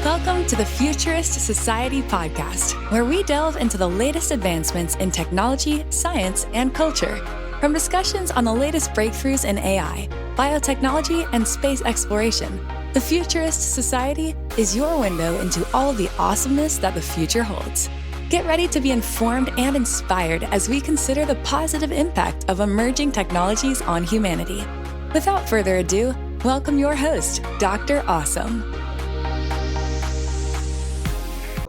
Welcome to the Futurist Society podcast, where we delve into the latest advancements in technology, science, and culture. From discussions on the latest breakthroughs in AI, biotechnology, and space exploration, the Futurist Society is your window into all of the awesomeness that the future holds. Get ready to be informed and inspired as we consider the positive impact of emerging technologies on humanity. Without further ado, welcome your host, Dr. Awesome.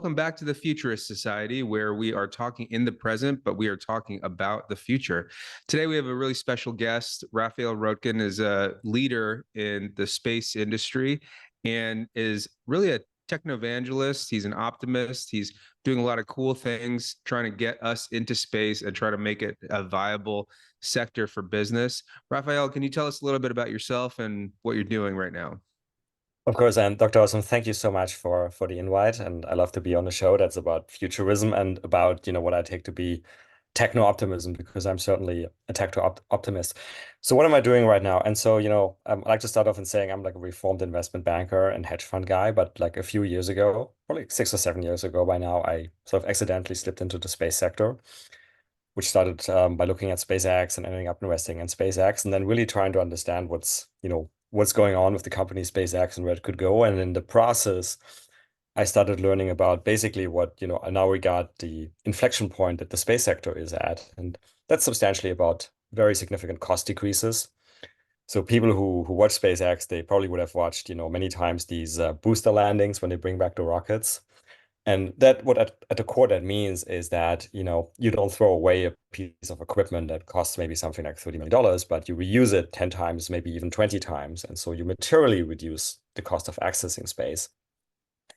Welcome back to the Futurist Society, where we are talking in the present, but we are talking about the future. Today, we have a really special guest. Raphael Roettgen is a leader in the space industry and is really a techno-evangelist. He's an optimist. He's doing a lot of cool things, trying to get us into space and try to make it a viable sector for business. Raphael, can you tell us a little bit about yourself and what you're doing right now? Of course, and Dr. Awesome, thank you so much for the invite. And I love to be on a show that's about futurism and about, what I take to be techno-optimism, because I'm certainly a techno-optimist. So what am I doing right now? And so, I like to start off in saying I'm like a reformed investment banker and hedge fund guy, but like a few years ago, probably 6 or 7 years ago by now, I sort of accidentally slipped into the space sector, which started by looking at SpaceX and ending up investing in SpaceX, and then really trying to understand what's going on with the company SpaceX and where it could go. And in the process, I started learning about basically what, now we got the inflection point that the space sector is at. And that's substantially about very significant cost decreases. So people who watch SpaceX, they probably would have watched, many times these booster landings when they bring back the rockets. And that what at the core that means is that, you don't throw away a piece of equipment that costs maybe something like $30 million, but you reuse it 10 times, maybe even 20 times. And so you materially reduce the cost of accessing space.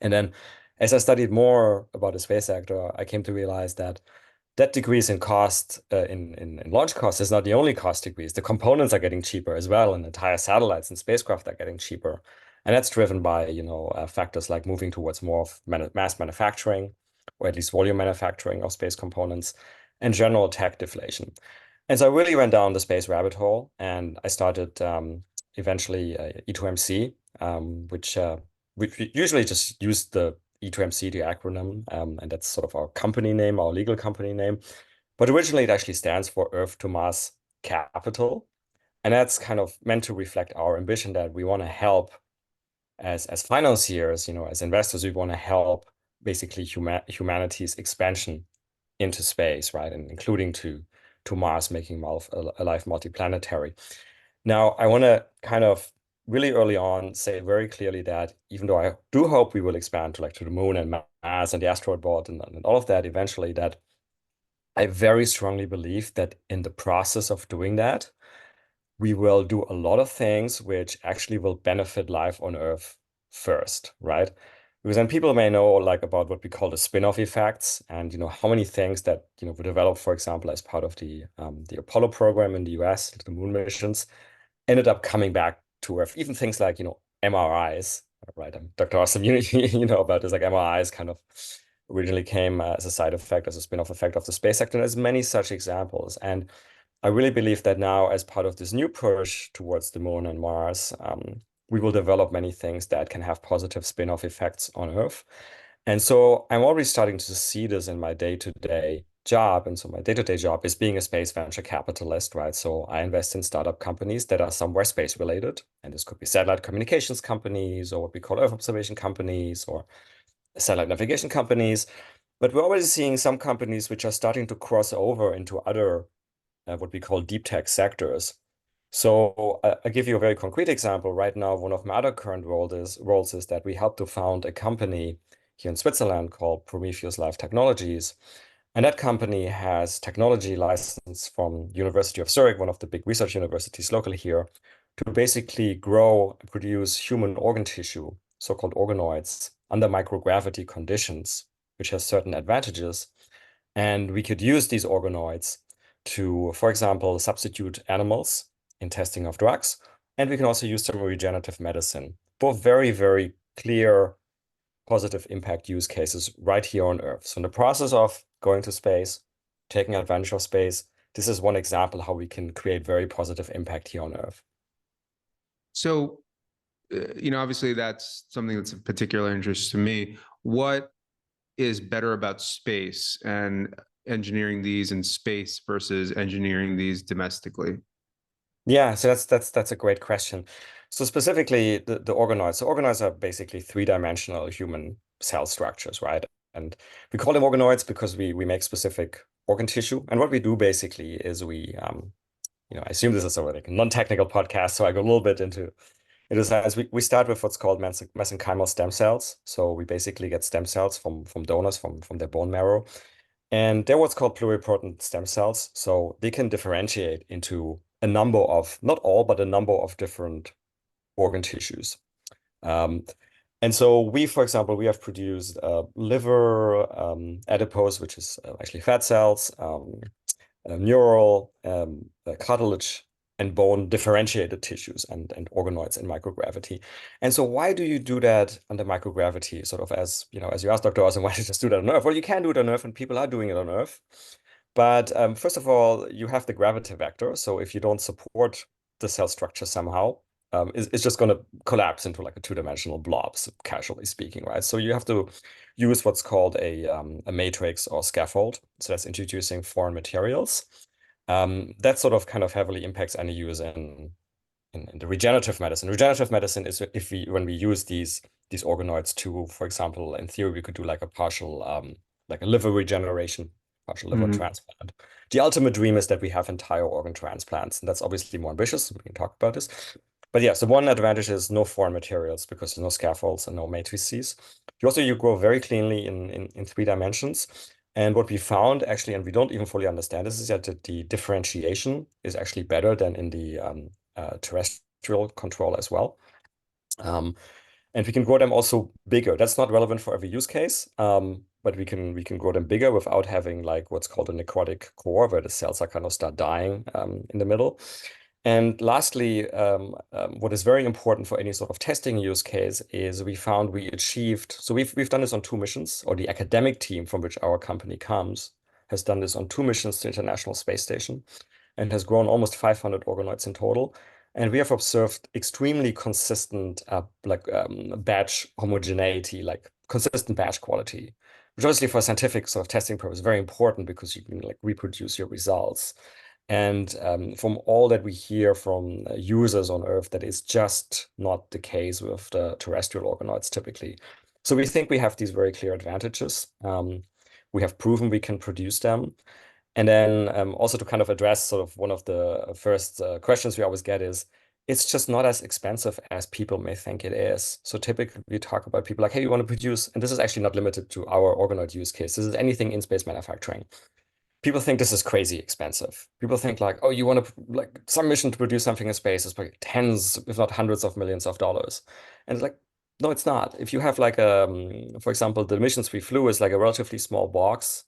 And then as I studied more about the space sector, I came to realize that decrease in cost, in launch cost, is not the only cost decrease. The components are getting cheaper as well, and entire satellites and spacecraft are getting cheaper. And that's driven by, factors like moving towards more of mass manufacturing, or at least volume manufacturing of space components, and general tech deflation. And so I really went down the space rabbit hole, and I started eventually E2MC, which we usually just use the E2MC, the acronym, and that's sort of our company name, our legal company name. But originally, it actually stands for Earth to Mars Capital. And that's kind of meant to reflect our ambition that we want to help as financiers, as investors, we want to help basically humanity's expansion into space, right? And including to Mars, making life multi-planetary. Now, I want to kind of really early on say very clearly that even though I do hope we will expand to the moon and Mars and the asteroid belt and all of that eventually, that I very strongly believe that in the process of doing that, we will do a lot of things which actually will benefit life on Earth first, right? Because then people may know about what we call the spin-off effects, and how many things that were developed, for example, as part of the Apollo program in the US, the moon missions, ended up coming back to Earth. Even things like MRIs, right? Dr. Awesome, you know about this. Like MRIs kind of originally came as a side effect, as a spin-off effect of the space sector. And there's many such examples, and I really believe that now, as part of this new push towards the moon and Mars, we will develop many things that can have positive spin-off effects on Earth. And so I'm already starting to see this in my day-to-day job. And so my day-to-day job is being a space venture capitalist, right? So I invest in startup companies that are somewhere space related. And this could be satellite communications companies, or what we call Earth observation companies, or satellite navigation companies. But we're already seeing some companies which are starting to cross over into other what we call deep tech sectors. So I'll give you a very concrete example. Right now, one of my other current roles is that we help to found a company here in Switzerland called Prometheus Life Technologies. And that company has technology license from University of Zurich, one of the big research universities locally here, to basically grow and produce human organ tissue, so-called organoids, under microgravity conditions, which has certain advantages. And we could use these organoids to, for example, substitute animals in testing of drugs. And we can also use them in regenerative medicine. Both very, very clear positive impact use cases right here on Earth. So in the process of going to space, taking advantage of space, this is one example how we can create very positive impact here on Earth. So obviously that's something that's of particular interest to me. What is better about space and engineering these in space versus engineering these domestically? Yeah, so that's a great question. So specifically the organoids. So organoids are basically three-dimensional human cell structures, right? And we call them organoids because we make specific organ tissue. And what we do basically is I assume this is a like a non-technical podcast, so I go a little bit into science. We start with what's called mesenchymal stem cells. So we basically get stem cells from donors from their bone marrow. And they're what's called pluripotent stem cells. So they can differentiate into a number of, not all, but a number of different organ tissues. Um, and so we, for example, we have produced liver, adipose, which is actually fat cells, neural, cartilage, and bone differentiated tissues and organoids in microgravity. And so why do you do that under microgravity? Sort of as you asked Dr. Austin, why did you just do that on Earth? Well, you can do it on Earth, and people are doing it on Earth. But first of all, you have the gravity vector. So if you don't support the cell structure somehow, it's just going to collapse into like a two-dimensional blob, casually speaking, right? So you have to use what's called a matrix or scaffold. So that's introducing foreign materials. That sort of kind of heavily impacts any use in the regenerative medicine. Regenerative medicine is when we use these organoids to, for example, in theory, we could do like a partial like a liver regeneration, partial liver transplant. The ultimate dream is that we have entire organ transplants, and that's obviously more ambitious. We can talk about this. But yeah, so one advantage is no foreign materials because there's no scaffolds and no matrices. You grow very cleanly in 3 dimensions. And what we found actually, and we don't even fully understand this, is that the differentiation is actually better than in the terrestrial control as well. And we can grow them also bigger. That's not relevant for every use case, but we can grow them bigger without having like what's called a necrotic core, where the cells are kind of start dying in the middle. And lastly, what is very important for any sort of testing use case is we achieved, so we've done this on 2 missions, or the academic team from which our company comes has done this on 2 missions to International Space Station and has grown almost 500 organoids in total. And we have observed extremely consistent batch homogeneity, like consistent batch quality, which obviously for scientific sort of testing purpose is very important because you can like reproduce your results. And from all that we hear from users on Earth, that is just not the case with the terrestrial organoids typically. So we think we have these very clear advantages. We have proven we can produce them. And then also to kind of address sort of one of the first questions we always get is, it's just not as expensive as people may think it is. So typically we talk about people like, hey, you want to produce, and this is actually not limited to our organoid use case. This is anything in space manufacturing. People think this is crazy expensive. People think like, oh, you want to like some mission to produce something in space is like tens, if not hundreds of millions of dollars. And it's like, no, it's not. If you have like for example, the missions we flew is like a relatively small box.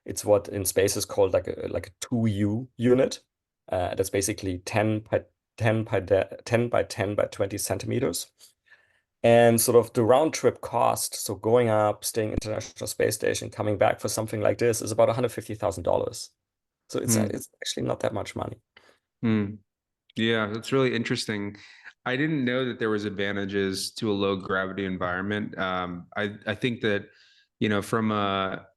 It's what in space is called like a 2U unit. That's basically 10 by 10 by 10 by 10 by 20 centimeters. And sort of the round trip cost, so going up, staying International Space Station, coming back for something like this is about $150,000. So it's actually not that much money. Yeah, that's really interesting. I didn't know that there was advantages to a low gravity environment. I think that, from a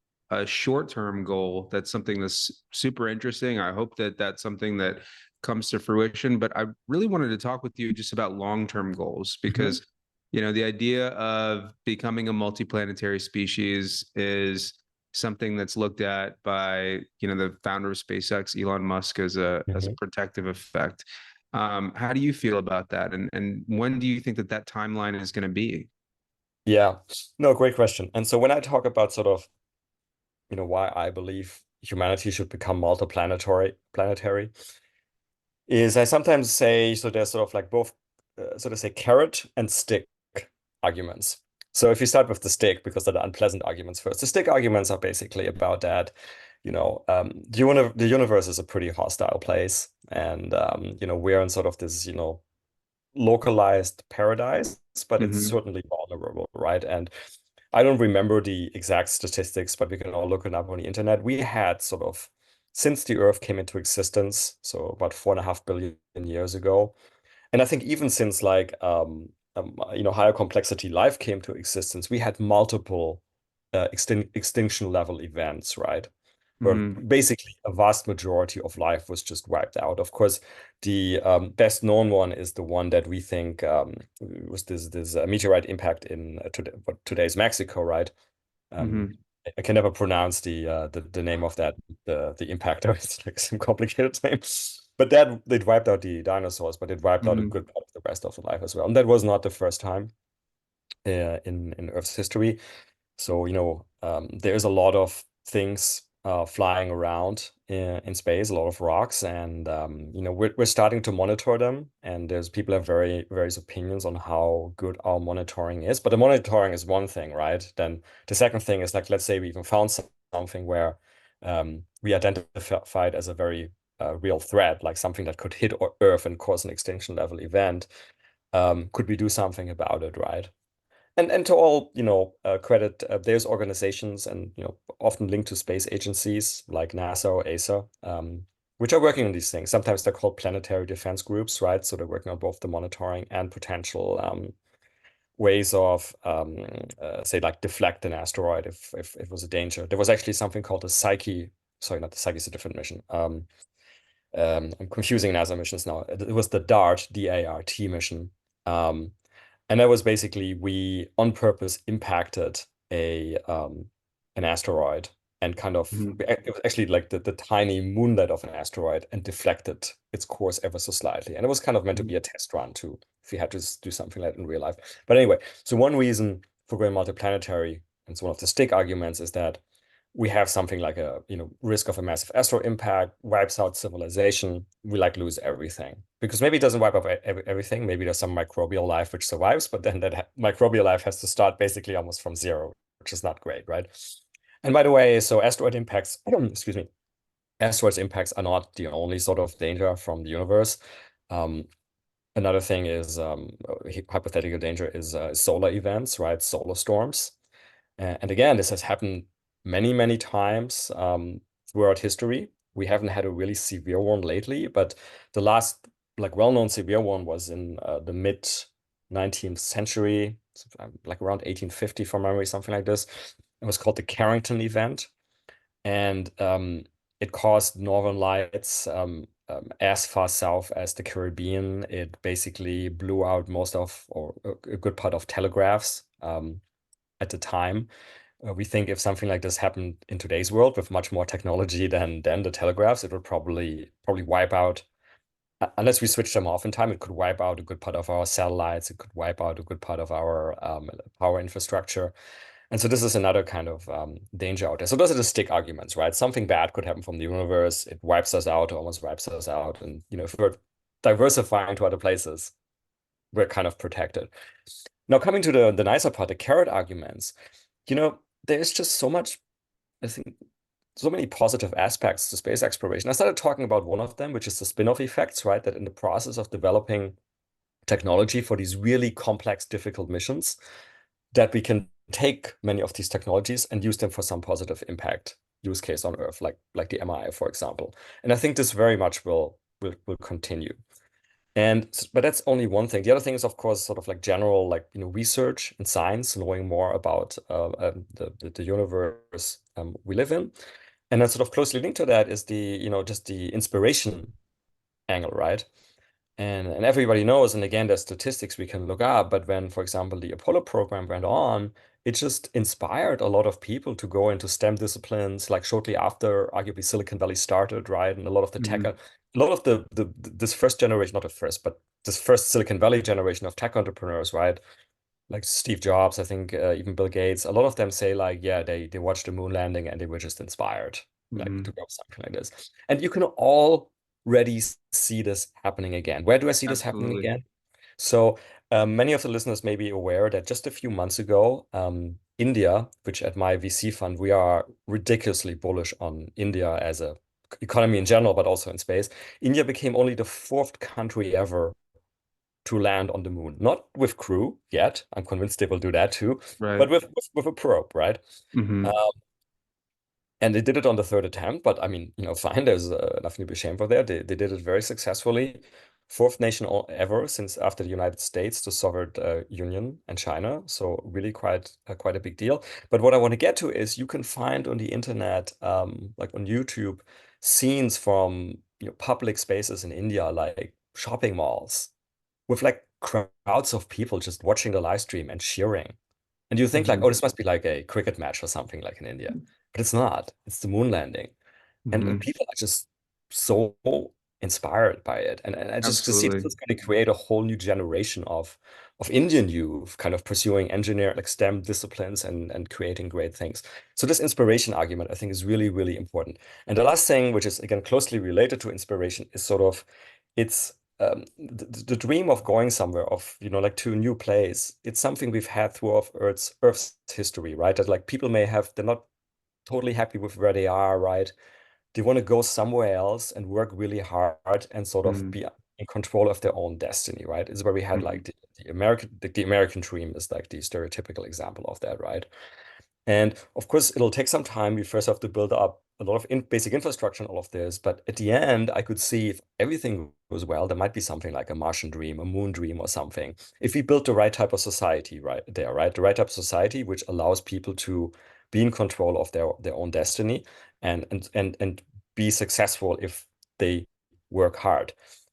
short-term goal, that's something that's super interesting. I hope that that's something that comes to fruition. But I really wanted to talk with you just about long-term goals because, the idea of becoming a multi-planetary species is something that's looked at by, the founder of SpaceX, Elon Musk, as a protective effect. How do you feel about that? And when do you think that timeline is going to be? Yeah, no, great question. And so when I talk about sort of, why I believe humanity should become planetary, is I sometimes say, so there's sort of like both, so to say, carrot and stick arguments. So if you start with the stick, because they're the unpleasant arguments first, the stick arguments are basically about that, the universe is a pretty hostile place. And, we're in sort of this, localized paradise, but it's certainly vulnerable, right? And I don't remember the exact statistics, but we can all look it up on the internet. We had sort of, since the Earth came into existence, so about 4.5 billion years ago, and I think even since like higher complexity life came to existence, we had multiple extinction level events, right? Where basically a vast majority of life was just wiped out. Of course, the best known one is the one that we think was this meteorite impact in today's Mexico, right? I can never pronounce the name of the impactor. It's like some complicated name. But that it wiped out the dinosaurs, but it wiped out a good part of the rest of the life as well. And that was not the first time in Earth's history. So, there's a lot of things flying around in space, a lot of rocks, and we're starting to monitor them. And there's people have various opinions on how good our monitoring is. But the monitoring is one thing, right? Then the second thing is like, let's say we even found something where we identified as a very real threat, like something that could hit Earth and cause an extinction level event. Could we do something about it, right? And to all, credit, there's organizations and, often linked to space agencies like NASA or ESA, which are working on these things. Sometimes they're called planetary defense groups, right? So they're working on both the monitoring and potential ways of, say, like deflect an asteroid if it was a danger. There was actually something called the Psyche. Sorry, not the Psyche, it's a different mission. I'm confusing NASA missions now. It was the DART, D-A-R-T mission. And that was basically we on purpose impacted an asteroid and kind of it was actually like the tiny moonlet of an asteroid and deflected its course ever so slightly. And it was kind of meant to be a test run too, if we had to do something like that in real life. But anyway, so one reason for going multiplanetary, and it's one of the stick arguments, is that we have something like a risk of a massive asteroid impact wipes out civilization, we like lose everything, because maybe it doesn't wipe out everything, maybe there's some microbial life which survives, but then that microbial life has to start basically almost from zero, which is not great, right? And by the way, so asteroid impacts excuse me, asteroids impacts are not the only sort of danger from the universe. Another thing is hypothetical danger is solar events, right? Solar storms. And again, this has happened many, many times throughout history. We haven't had a really severe one lately, but the last well-known severe one was in the mid 19th century, like around 1850 from memory, something like this. It was called the Carrington event, and it caused northern lights as far south as the Caribbean. It basically blew out most of, or a good part of telegraphs at the time. We think if something like this happened in today's world with much more technology than the telegraphs, it would probably wipe out, unless we switch them off in time, it could wipe out a good part of our satellites. It could wipe out a good part of our power infrastructure. And so this is another kind of danger out there. So those are the stick arguments, right? Something bad could happen from the universe. It wipes us out, almost wipes us out. And, if we're diversifying to other places, we're kind of protected. Now, coming to the nicer part, the carrot arguments, there's just so much, I think, so many positive aspects to space exploration. I started talking about one of them, which is the spin-off effects, right? That in the process of developing technology for these really complex, difficult missions, that we can take many of these technologies and use them for some positive impact use case on Earth, like the MRI, for example. And I think this very much will continue. But that's only one thing. The other thing is, of course, sort of like general, research and science, knowing more about the universe we live in. And then sort of closely linked to that is just the inspiration angle, right? And everybody knows, and again, there's statistics we can look up, but when, for example, the Apollo program went on, it just inspired a lot of people to go into STEM disciplines, like shortly after arguably Silicon Valley started, right? And a lot of the tech, a lot of this first generation, not the first, but this first Silicon Valley generation of tech entrepreneurs, right? Like Steve Jobs, I think even Bill Gates, a lot of them say like, yeah, they watched the moon landing and they were just inspired, like to go something like this. And you can already see this happening again. Where do I see this happening again? So many of the listeners may be aware that just a few months ago, India, which at my VC fund, we are ridiculously bullish on India as a economy in general, but also in space. India became only the fourth country ever to land on the moon. Not with crew yet. I'm convinced they will do that too, but with a probe, right? And they did it on the third attempt, but I mean, fine, there's nothing to be ashamed of there. They did it very successfully. fourth nation ever since after the United States, the Soviet Union and China. So really quite a big deal. But what I want to get to is you can find on the internet, like on YouTube, scenes from public spaces in India, like shopping malls, with like crowds of people just watching the live stream and cheering. And you think like, oh, Hmm. this must be like a cricket match or something like in India. But it's not. It's the moon landing. And Hmm. people are just so inspired by it. And I just see this Absolutely. is going to create a whole new generation of Indian youth kind of pursuing engineer like STEM disciplines and creating great things. So this inspiration argument, I think, is really, really important. And the last thing, which is again closely related to inspiration, is sort of it's the dream of going somewhere, of like to a new place. It's something we've had throughout Earth's history, right? That like people may have, they're not totally happy with where they are, right? They want to go somewhere else and work really hard and sort of Hmm. be in control of their own destiny, right? It's where we had Hmm. like the American dream is like the stereotypical example of that, right? And of course, it'll take some time. We first have to build up a lot of basic infrastructure and all of this. But at the end, I could see if everything goes well, there might be something like a Martian dream, a moon dream, or something. If we build the right type of society right there, right? The right type of society which allows people to be in control of their own destiny and be successful if they work hard.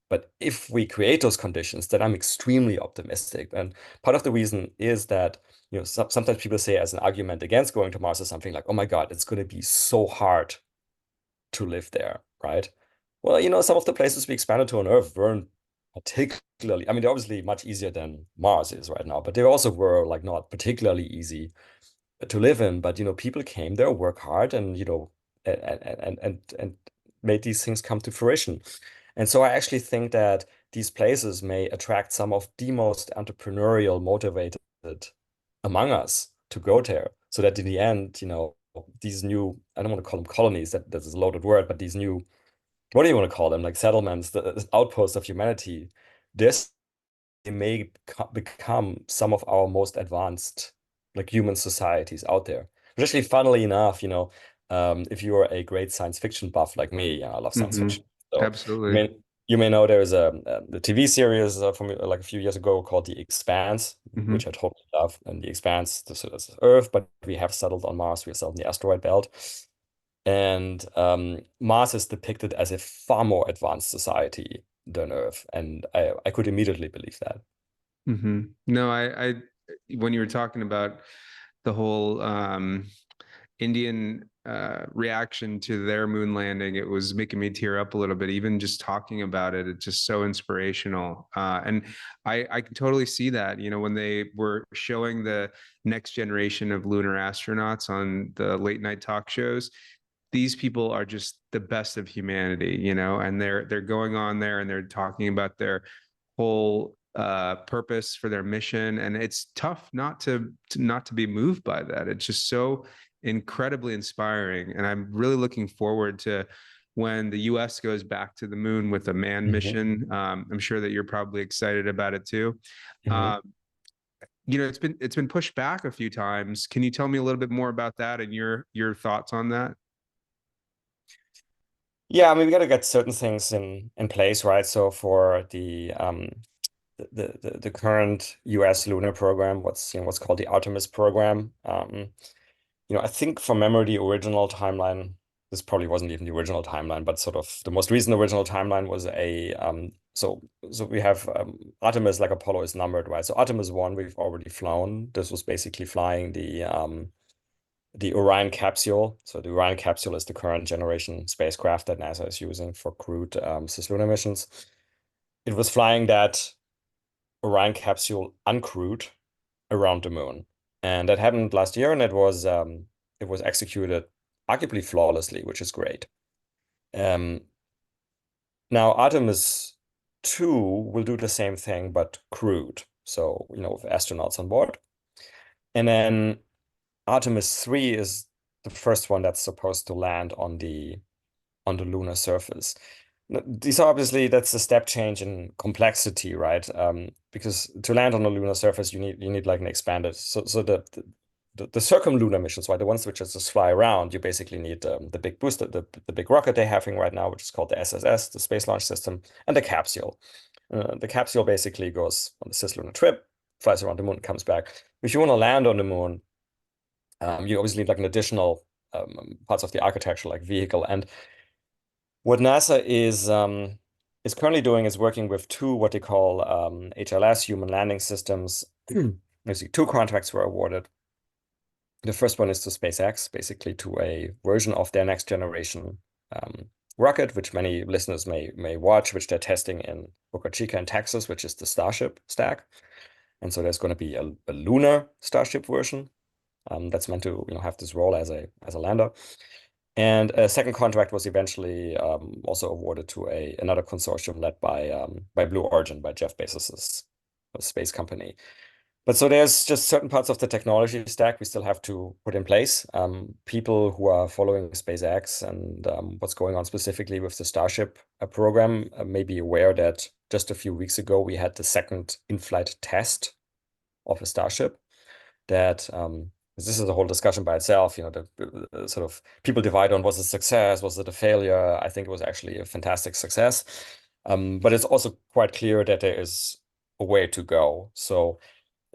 But if we create those conditions, then I'm extremely optimistic. And part of the reason is that sometimes people say as an argument against going to Mars or something like, oh my God, it's going to be so hard to live there, right? Well, some of the places we expanded to on Earth weren't particularly, I mean, they're obviously much easier than Mars is right now, but they also were like not particularly easy to live in. But, people came there, work hard and, and made these things come to fruition. And so I actually think that these places may attract some of the most entrepreneurial, motivated among us to go there, so that in the end, these new, I don't want to call them colonies, that's a loaded word, but these new, what do you want to call them? Like settlements, the outposts of humanity, this they may become some of our most advanced like human societies out there. Which actually, funnily enough, if you are a great science fiction buff like me, I love science Hmm. fiction. So you Absolutely. may you may know there's the TV series from like a few years ago called The Expanse, Hmm. which I totally love. And The Expanse, this is Earth, but we have settled on Mars. We are settled in the asteroid belt. And Mars is depicted as a far more advanced society than Earth. And I could immediately believe that. Hmm. No, when you were talking about the whole Indian reaction to their moon landing, it was making me tear up a little bit. Even just talking about it, it's just so inspirational. And I can totally see that. When they were showing the next generation of lunar astronauts on the late night talk shows, these people are just the best of humanity, and they're going on there and they're talking about their whole purpose for their mission, and it's tough not to be moved by that. It's just so incredibly inspiring, and I'm really looking forward to when the US goes back to the moon with a manned Mhm. mission. I'm sure that you're probably excited about it too. Mhm. um, it's been pushed back a few times. Can you tell me a little bit more about that and your thoughts on that? Yeah, I mean, we got to get certain things in place, right? So for the current U.S. lunar program, what's called the Artemis program, I think from memory, the original timeline, this probably wasn't even the original timeline, but sort of the most recent original timeline was so we have Artemis, like Apollo is numbered, right? So Artemis 1, we've already flown. This was basically flying the Orion capsule. So the Orion capsule is the current generation spacecraft that NASA is using for crewed cislunar missions. It was flying that Orion capsule uncrewed around the moon, and that happened last year, and it was executed arguably flawlessly, which is great. Um, Now Artemis 2 will do the same thing, but crewed, so with astronauts on board, and then Artemis 3 is the first one that's supposed to land on the lunar surface. These are obviously, that's a step change in complexity, right? Because to land on the lunar surface, you need like an expanded. So the circumlunar missions, right? The ones which just fly around, you basically need the big booster, the big rocket they're having right now, which is called the SSS, the Space Launch System, and the capsule. The capsule basically goes on the cislunar trip, flies around the moon, comes back. If you want to land on the moon, you obviously need like an additional parts of the architecture, like vehicle. And what NASA is currently doing is working with two what they call HLS, human landing systems. Basically, two contracts were awarded. The first one is to SpaceX, basically to a version of their next generation rocket, which many listeners may watch, which they're testing in Boca Chica in Texas, which is the Starship stack. And so there's going to be a lunar Starship version that's meant to have this role as a lander. And a second contract was eventually also awarded to another consortium led by Blue Origin, by Jeff Bezos's space company. But so there's just certain parts of the technology stack we still have to put in place. People who are following SpaceX and what's going on specifically with the Starship program may be aware that just a few weeks ago we had the second in-flight test of a Starship that this is a whole discussion by itself. The sort of people divide on, was it a success, was it a failure? I think it was actually a fantastic success. But it's also quite clear that there is a way to go. So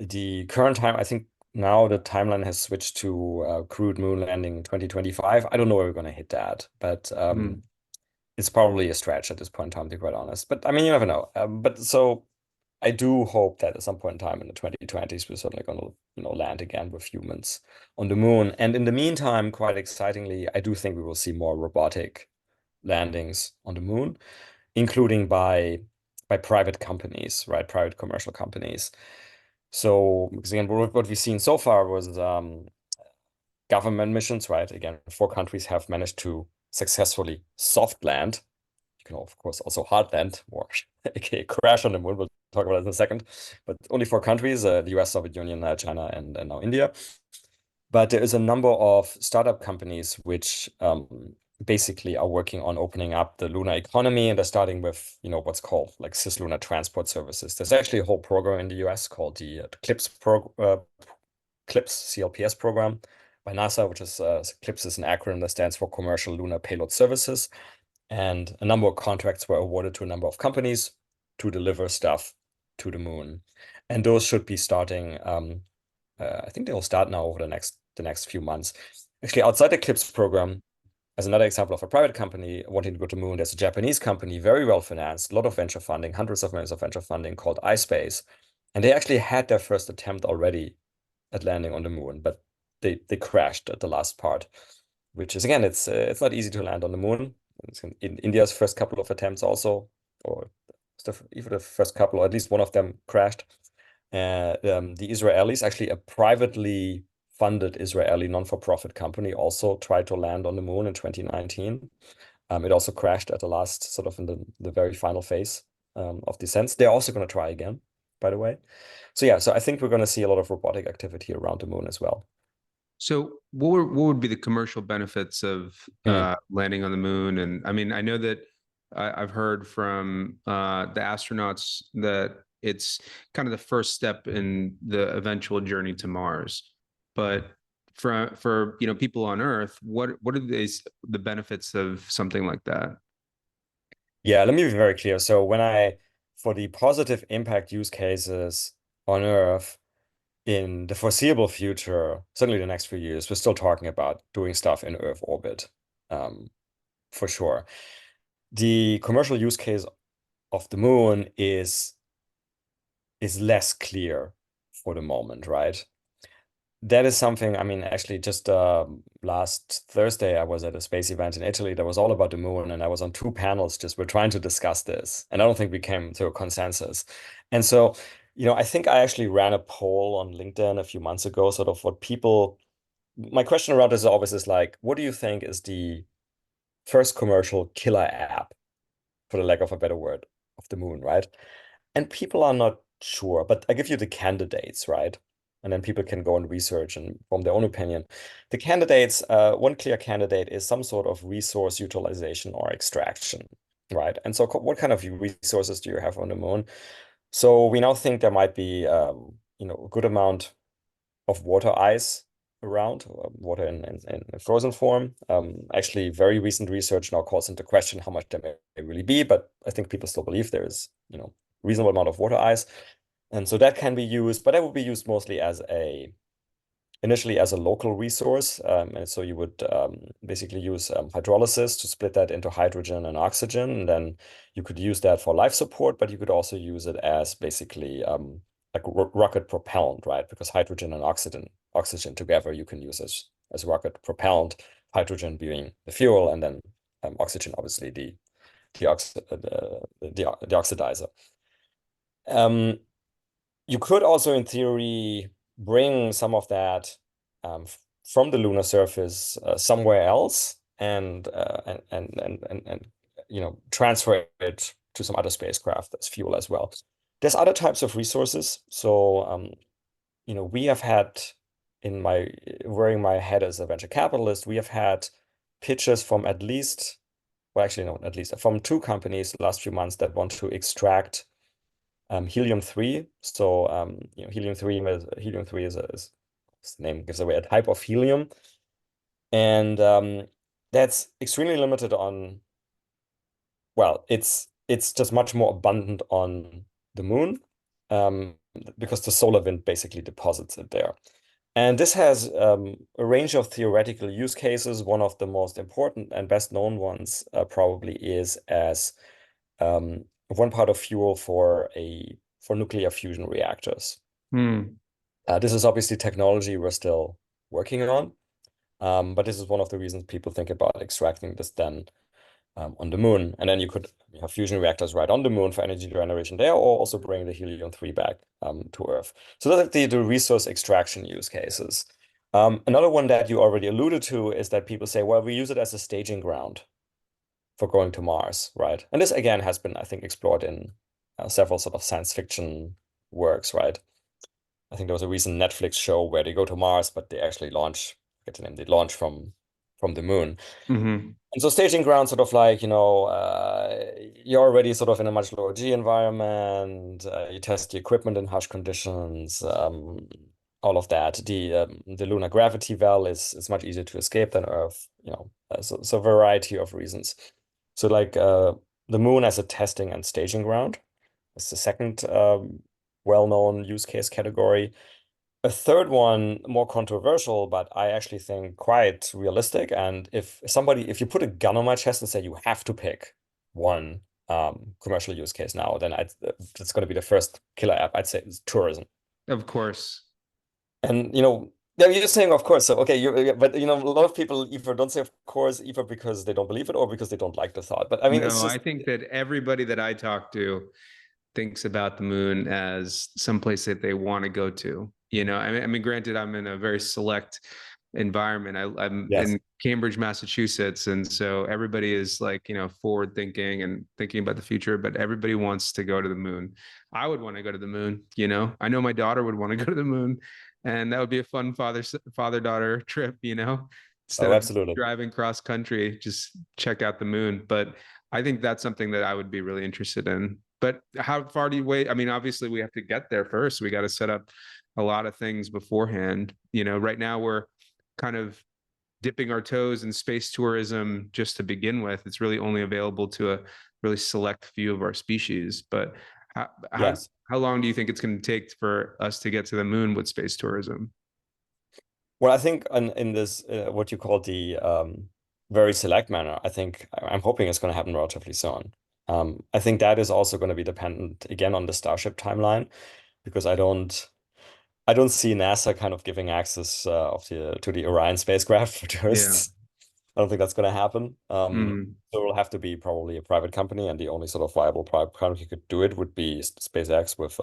the current time, I think now the timeline has switched to crewed moon landing 2025. I don't know where we're going to hit that, but it's probably a stretch at this point in time, to be quite honest. But I mean, you never know. But so I do hope that at some point in time in the 2020s, we're certainly going to land again with humans on the moon. And in the meantime, quite excitingly, I do think we will see more robotic landings on the moon, including by private companies, right? Private commercial companies. So, because again, what we've seen so far was government missions, right? Again, 4 countries have managed to successfully soft land. You can, of course, also hard land, or aka crash on the moon. We'll talk about it in a second. But only 4 countries, the US, Soviet Union, China, and now India. But there is a number of startup companies which basically are working on opening up the lunar economy, and they're starting with what's called like cislunar transport services. There's actually a whole program in the US called the CLPS program by NASA, which is CLPS is an acronym that stands for Commercial Lunar Payload Services, and a number of contracts were awarded to a number of companies to deliver stuff to the moon, and those should be starting. I think they will start now over the next few months. Actually, outside the CLPS program, as another example of a private company wanting to go to the moon, there's a Japanese company, very well financed, a lot of venture funding, hundreds of millions of venture funding, called iSpace. And they actually had their first attempt already at landing on the moon, but they crashed at the last part, which is, again, it's not easy to land on the moon. It's in India's first couple of attempts also, or even the first couple, or at least one of them crashed. The Israelis, actually a privately funded Israeli non-for-profit company, also tried to land on the moon in 2019. It also crashed at the last, sort of in the very final phase of descent. They're also going to try again, by the way. So yeah, so I think we're going to see a lot of robotic activity around the moon as well. So what would be the commercial benefits of landing on the moon? And I mean, I know that I've heard from the astronauts that it's kind of the first step in the eventual journey to Mars. But for people on Earth, what are the benefits of something like that? Yeah, let me be very clear. So for the positive impact use cases on Earth in the foreseeable future, certainly the next few years, we're still talking about doing stuff in Earth orbit, for sure. The commercial use case of the moon is less clear for the moment, right? That is something, I mean, actually just last Thursday, I was at a space event in Italy that was all about the moon, and I was on 2 panels we're trying to discuss this. And I don't think we came to a consensus. And so, I think I actually ran a poll on LinkedIn a few months ago, sort of my question around this always is like, what do you think is the first commercial killer app, for the lack of a better word, of the moon, right? And people are not sure, but I give you the candidates, right? And then people can go and research and form their own opinion. The candidates, one clear candidate is some sort of resource utilization or extraction, right? And so what kind of resources do you have on the moon? So we now think there might be, a good amount of water ice around, water in frozen form. Actually, very recent research now calls into question how much there may really be, but I think people still believe there is, reasonable amount of water ice. And so that can be used, but that would be used mostly initially as a local resource. And so you would basically use hydrolysis to split that into hydrogen and oxygen. And then you could use that for life support, but you could also use it as basically like rocket propellant, right? Because hydrogen and oxygen together you can use as rocket propellant, hydrogen being the fuel, and then oxygen, obviously the oxidizer. You could also, in theory, bring some of that from the lunar surface somewhere else and transfer it to some other spacecraft as fuel as well. There's other types of resources. So we have had wearing my hat as a venture capitalist, we have had pitches from from two companies the last few months that want to extract helium-3. So helium-3 is the name gives away, a type of helium, and that's extremely limited on. Well, it's just much more abundant on the moon because the solar wind basically deposits it there. And this has a range of theoretical use cases. One of the most important and best known ones probably is as one part of fuel for nuclear fusion reactors. This is obviously technology we're still working on, but this is one of the reasons people think about extracting this then on the moon. And then you could have fusion reactors right on the moon for energy generation there, or also bring the helium-3 back to Earth. So those are the resource extraction use cases. Another one that you already alluded to is that people say, well, we use it as a staging ground for going to Mars, right? And this again has been, I think, explored in several sort of science fiction works, right? I think there was a recent Netflix show where they go to Mars, but they actually launch, I forget the name, they launch from the moon. And so staging ground, sort of like, you're already sort of in a much lower G environment, you test the equipment in harsh conditions, all of that. The lunar gravity well is much easier to escape than Earth, so a variety of reasons. So like the moon as a testing and staging ground is the second well-known use case category. A third one, more controversial, but I actually think quite realistic. And if you put a gun on my chest and say you have to pick one commercial use case now, then it's going to be the first killer app. I'd say is tourism. Of course. And you're saying of course. So okay, but a lot of people either don't say of course, either because they don't believe it or because they don't like the thought. But I mean, I think that everybody that I talk to thinks about the moon as someplace that they want to go to. I mean, granted, I'm in a very select environment. I'm in Cambridge, Massachusetts, and so everybody is like, forward thinking and thinking about the future, but everybody wants to go to the moon. I would want to go to the moon. I know my daughter would want to go to the moon, and that would be a fun father-daughter trip. Instead absolutely. of driving cross country, just check out the moon. But I think that's something that I would be really interested in. But how far do you wait? I mean, obviously we have to get there first. We got to set up a lot of things beforehand. Right now we're kind of dipping our toes in space tourism just to begin with. It's really only available to a really select few of our species. But how long do you think it's going to take for us to get to the moon with space tourism? Well, I think in this, what you call the very select manner, I'm hoping it's going to happen relatively soon. I think that is also going to be dependent again on the Starship timeline, because I don't see NASA kind of giving access to the Orion spacecraft for tourists. I don't think that's going to happen. So it'll have to be probably a private company, and the only sort of viable private company who could do it would be SpaceX with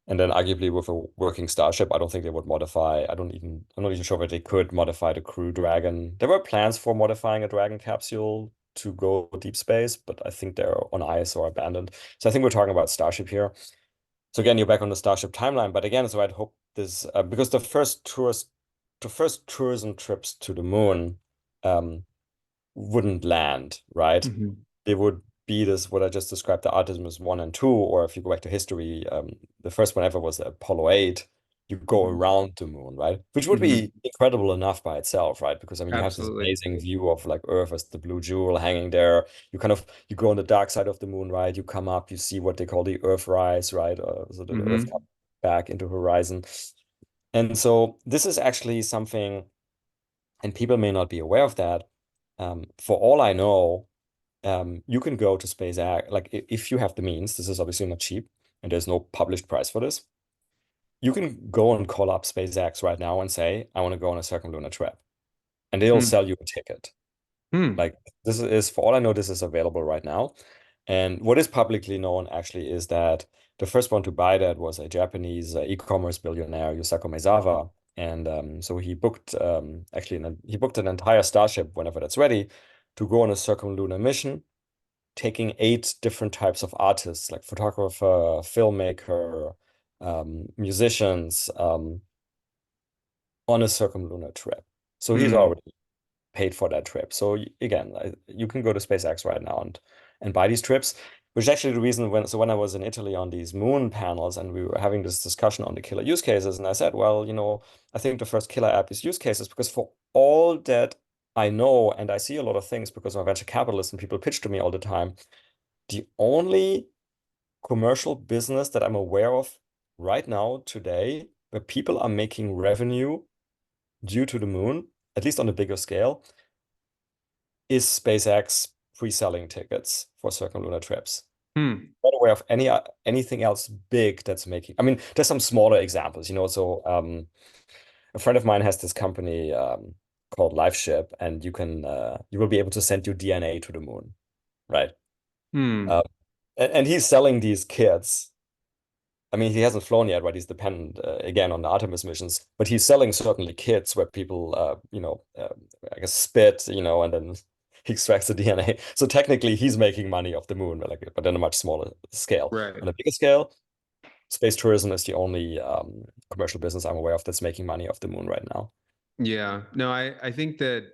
and then arguably with a working Starship. I don't think they would modify. I'm not even sure that they could modify the Crew Dragon. There were plans for modifying a Dragon capsule to go deep space, but I think they're on ice or abandoned. So I think we're talking about Starship here. So again, you're back on the Starship timeline. But again, so I'd hope this because the first tourism trips to the moon wouldn't land, right? They would be this, what I just described, the Artemis 1 and 2, or if you go back to history, the first one ever was the Apollo 8. you go around the moon, right? Which would be incredible enough by itself, right? Because I mean, you have this Absolutely. amazing view of like Earth as the blue jewel hanging there. You go on the dark side of the moon, right? You come up, you see what they call the Earthrise, right? So the Earth comes back into horizon. And so this is actually something, and people may not be aware of that. For all I know, you can go to SpaceX, like if you have the means, this is obviously not cheap, and there's no published price for this. You can go and call up SpaceX right now and say, I want to go on a circumlunar trip. And they'll sell you a ticket. Like for all I know, this is available right now. And what is publicly known actually is that the first one to buy that was a Japanese e-commerce billionaire, Yusaku Maezawa. And so he booked he booked an entire Starship whenever that's ready to go on a circumlunar mission, taking 8 different types of artists, like photographer, filmmaker, musicians, on a circumlunar trip. So he's already paid for that trip. So again, you can go to SpaceX right now and buy these trips, which is actually the reason when I was in Italy on these moon panels and we were having this discussion on the killer use cases, and I said, well, I think the first killer app is use cases, because for all that I know, and I see a lot of things because I'm a venture capitalist and people pitch to me all the time, the only commercial business that I'm aware of right now today where people are making revenue due to the moon, at least on a bigger scale, is SpaceX pre-selling tickets for circumlunar trips. Not aware of anything else big that's making. I mean, there's some smaller examples, So a friend of mine has this company called LifeShip, and you will be able to send your DNA to the moon, right? And he's selling these kits. I mean, he hasn't flown yet, right? He's dependent again on the Artemis missions, but he's selling certainly kits where people, I guess spit, and then he extracts the DNA. So technically, he's making money off the moon, but on a much smaller scale. Right. On a bigger scale, space tourism is the only commercial business I'm aware of that's making money off the moon right now. Yeah. No, I think that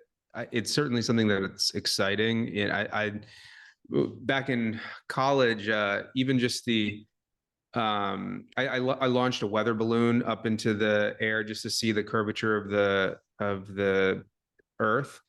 it's certainly something that it's exciting. And I back in college, even just I launched a weather balloon up into the air just to see the curvature of the Earth.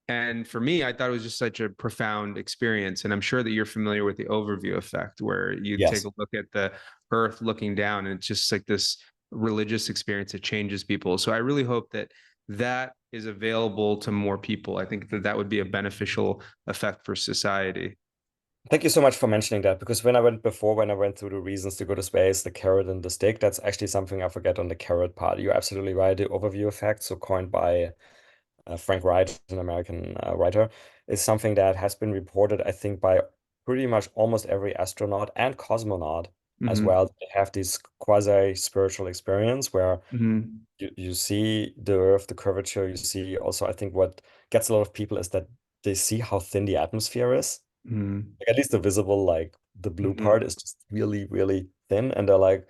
And for me, I thought it was just such a profound experience. And I'm sure that you're familiar with the overview effect, where you take a look at the Earth looking down, and it's just like this religious experience that changes people. So I really hope that that is available to more people. I think that that would be a beneficial effect for society. Thank you so much for mentioning that, because when I went through the reasons to go to space, the carrot and the stick, that's actually something I forget on the carrot part. You're absolutely right. The overview effect, so coined by Frank Wright, an American writer, is something that has been reported, I think, by pretty much almost every astronaut and cosmonaut as well. They have this quasi-spiritual experience where you see the Earth, the curvature. You see also, I think what gets a lot of people is that they see how thin the atmosphere is. Like, at least the visible, like the blue part is just really, really thin. And they're like,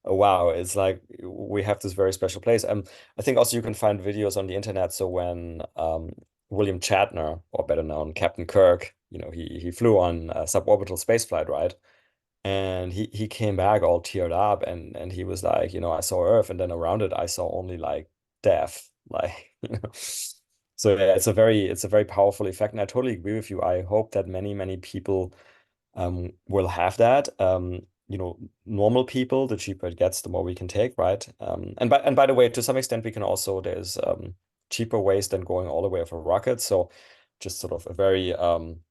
oh, wow, it's like we have this very special place. I think also you can find videos on the internet. So when William Shatner, or better known Captain Kirk, he flew on a suborbital spaceflight, right? And he came back all teared up, and he was like, I saw Earth, and then around it I saw only like death. Like, So yeah, it's a very powerful effect, and I totally agree with you. I hope that many, many people will have that. Normal people, the cheaper it gets, the more we can take, right? And by the way, to some extent, we can also there's cheaper ways than going all the way with a rocket. So just sort of a very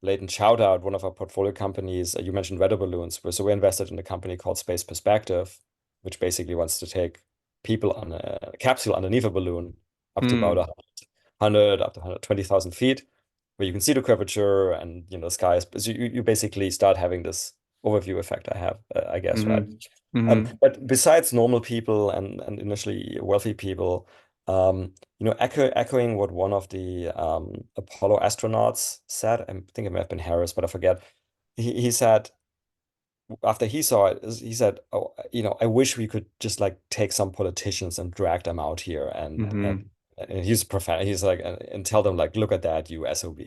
latent shout out. One of our portfolio companies, you mentioned weather balloons. So we invested in a company called Space Perspective, which basically wants to take people on a capsule underneath a balloon up to about 100 up to 120,000 feet, where you can see the curvature and the skies. So you basically start having this overview effect I guess, right? But besides normal people and initially wealthy people, echoing what one of the Apollo astronauts said, I think it may have been Harris, but I forget. He said after he saw it, he said, "Oh, I wish we could just like take some politicians and drag them out here and he's profound. He's like, and tell them like, look at that, you SOB,"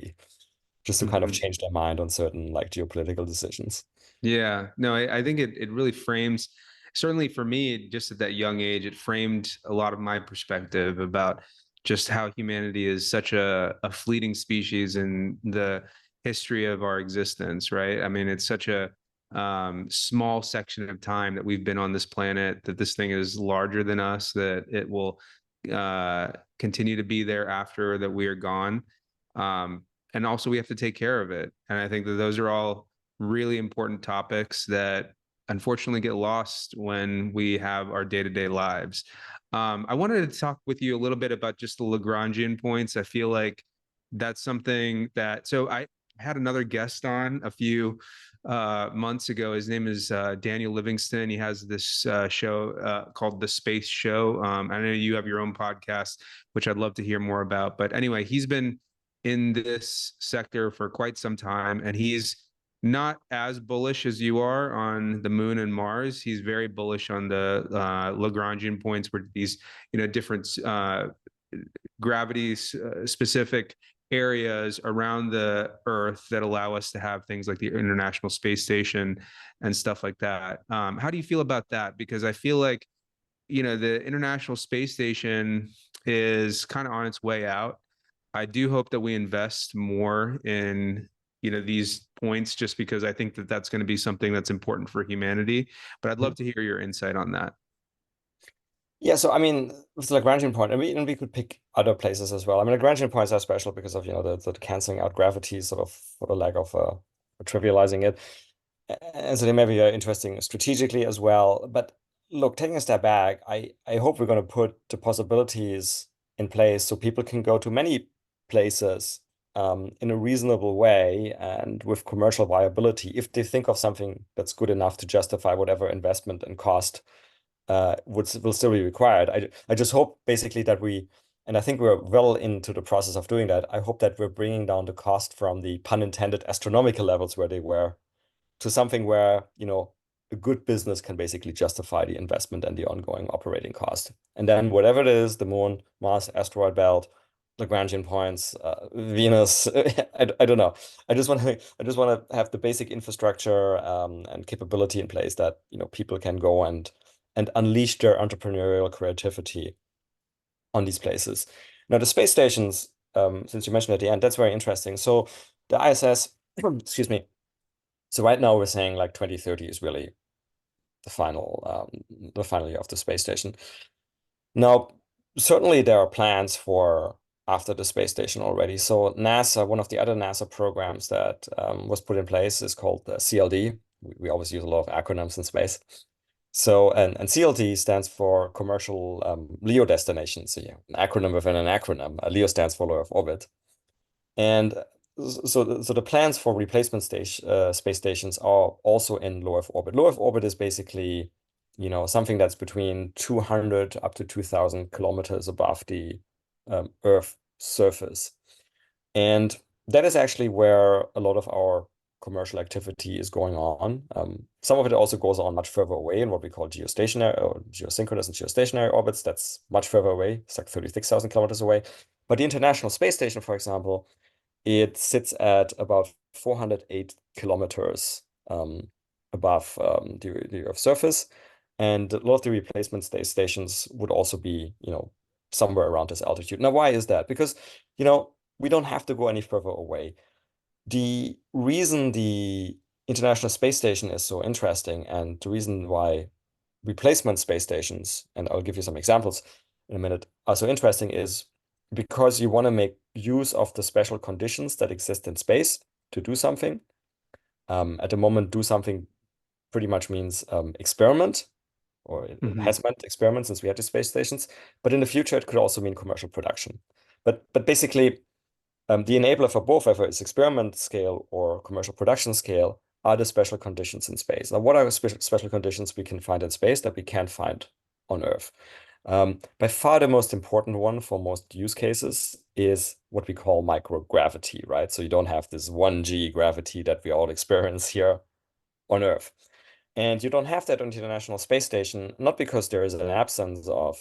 just to kind of change their mind on certain like geopolitical decisions. Yeah, no, I think it really frames, certainly for me, just at that young age, it framed a lot of my perspective about just how humanity is such a fleeting species in the history of our existence, right? I mean, it's such a small section of time that we've been on this planet, that this thing is larger than us, that it will continue to be there after that we are gone. And also we have to take care of it. And I think that those are all really important topics that unfortunately get lost when we have our day-to-day lives. I wanted to talk with you a little bit about just the Lagrangian points. I feel like that's something that, so I had another guest on a few months ago. His name is Daniel Livingston. He has this show called The Space Show. I know you have your own podcast, which I'd love to hear more about. But anyway, he's been in this sector for quite some time, and he's not as bullish as you are on the moon and Mars. He's very bullish on the Lagrangian points, where these, different gravity specific areas around the Earth that allow us to have things like the International Space Station and stuff like that. How do you feel about that? Because I feel like, the International Space Station is kind of on its way out. I do hope that we invest more in, these points, just because I think that that's going to be something that's important for humanity. But I'd love to hear your insight on that. Yeah, so I mean, with the Lagrangian point, and we could pick other places as well. I mean, Lagrangian points are special because of, the canceling out gravity, sort of for the lack of trivializing it. And so they may be interesting strategically as well. But look, taking a step back, I hope we're going to put the possibilities in place so people can go to many places in a reasonable way and with commercial viability if they think of something that's good enough to justify whatever investment and cost will still be required. I just hope basically that and I think we're well into the process of doing that. I hope that we're bringing down the cost from the pun intended astronomical levels where they were to something where, a good business can basically justify the investment and the ongoing operating cost. And then whatever it is, the moon, Mars, asteroid belt, Lagrangian points, Venus, I don't know. I just want to have the basic infrastructure and capability in place that, people can go and unleash their entrepreneurial creativity on these places. Now, the space stations, since you mentioned at the end, that's very interesting. So the ISS, excuse me. So right now we're saying like 2030 is really the final year of the space station. Now, certainly there are plans for after the space station already. So NASA, one of the other NASA programs that was put in place is called CLD. We always use a lot of acronyms in space. So, and CLD stands for Commercial LEO Destinations, an acronym within an acronym. LEO stands for Low Earth Orbit. And so the plans for replacement space stations are also in low Earth orbit. Low Earth orbit is basically, something that's between 200 up to 2,000 kilometers above the Earth surface. And that is actually where a lot of our commercial activity is going on. Some of it also goes on much further away in what we call geostationary or geosynchronous and geostationary orbits. That's much further away. It's like 36,000 kilometers away. But the International Space Station, for example, it sits at about 408 kilometers above the Earth's surface. And a lot of the replacement stations would also be, somewhere around this altitude. Now, why is that? Because, we don't have to go any further away. The reason the International Space Station is so interesting, and the reason why replacement space stations, and I'll give you some examples in a minute, are so interesting is because you want to make use of the special conditions that exist in space to do something. At the moment, do something pretty much means experiment, or it has meant experiment since we had the space stations. But in the future, it could also mean commercial production. But basically, the enabler for both, whether it's experiment scale or commercial production scale, are the special conditions in space. Now, what are special conditions we can find in space that we can't find on Earth? By far, the most important one for most use cases is what we call microgravity, right? So you don't have this 1G gravity that we all experience here on Earth. And you don't have that on the International Space Station, not because there is an absence of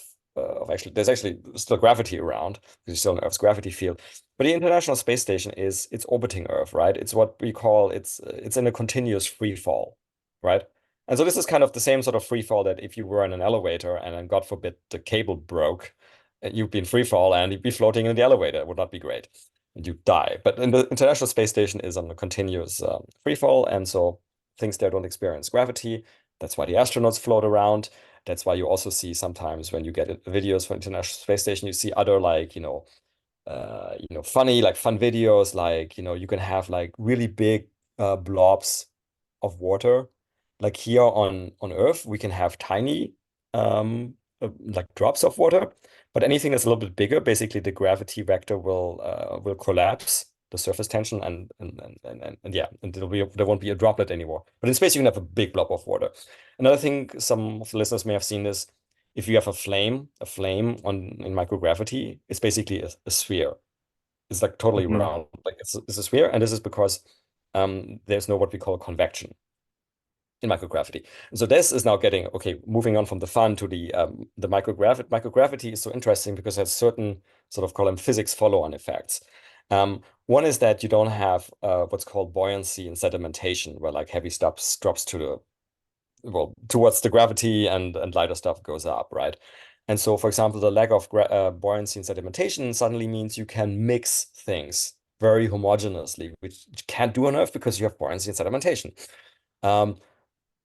there's actually still gravity around, because you're still in Earth's gravity field. But the International Space Station it's orbiting Earth, right? It's what we call, it's in a continuous free fall, right? And so this is kind of the same sort of free fall that if you were in an elevator and then God forbid the cable broke, you'd be in free fall and you'd be floating in the elevator. It would not be great. And you'd die. But in the International Space Station is on a continuous free fall, and so things there don't experience gravity. That's why the astronauts float around. That's why you also see sometimes when you get videos from International Space Station, you see other like, funny, like fun videos, like, you can have like really big blobs of water. Like here on Earth, we can have tiny like drops of water, but anything that's a little bit bigger, basically the gravity vector will collapse the surface tension and yeah, and there won't be a droplet anymore. But in space, you can have a big blob of water. Another thing some of the listeners may have seen is if you have a flame in microgravity, it's basically a sphere. It's like totally Mhm. round, like it's a sphere, and this is because there's no what we call convection in microgravity. And so this is now getting okay. Moving on from the fun to the microgravity. Microgravity is so interesting because it has certain sort of call them physics follow-on effects. One is that you don't have what's called buoyancy and sedimentation, where like heavy stuff drops to the well towards the gravity and lighter stuff goes up, right? And so, for example, the lack of buoyancy and sedimentation suddenly means you can mix things very homogeneously, which you can't do on Earth because you have buoyancy and sedimentation. Um,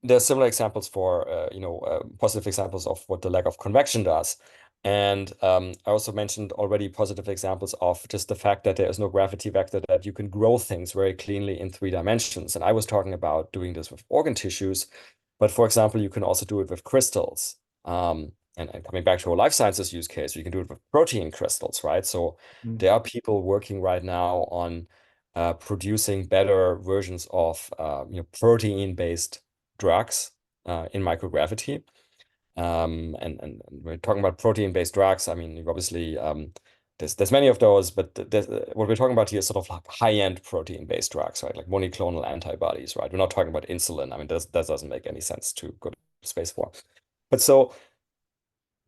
there are similar examples for, positive examples of what the lack of convection does. And I also mentioned already positive examples of just the fact that there is no gravity vector, that you can grow things very cleanly in 3 dimensions. And I was talking about doing this with organ tissues, but for example, you can also do it with crystals. And coming back to a life sciences use case, you can do it with protein crystals, right? So Mm. there are people working right now on producing better versions of protein-based drugs in microgravity. And we're talking about protein-based drugs. I mean, obviously, there's many of those, but what we're talking about here is sort of like high-end protein-based drugs, right? Like monoclonal antibodies, right? We're not talking about insulin. I mean, that doesn't make any sense to go to space for. But so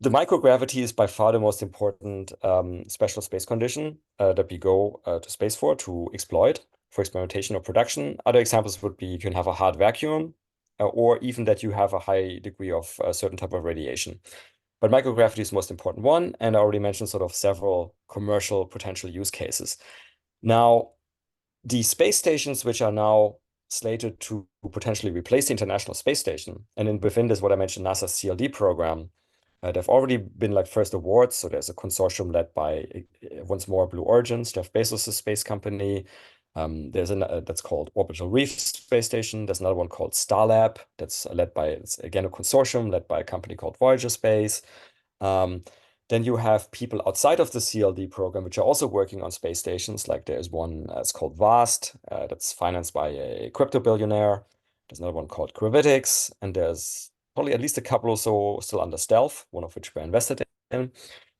the microgravity is by far the most important special space condition that we go to space to exploit for experimentation or production. Other examples would be you can have a hard vacuum, or even that you have a high degree of a certain type of radiation. But microgravity is the most important one, and I already mentioned sort of several commercial potential use cases. Now, the space stations which are now slated to potentially replace the International Space Station, and within this, what I mentioned, NASA's CLD program, there have already been like first awards. So there's a consortium led by once more Blue Origin, Jeff Bezos' space company. There's that's called Orbital Reef Space Station. There's another one called Starlab that's led by, it's again a consortium led by a company called Voyager Space. Then you have people outside of the CLD program which are also working on space stations. Like there's one it's called VAST that's financed by a crypto billionaire. There's another one called Gravitics, and there's probably at least a couple or so still under stealth, one of which we're invested in.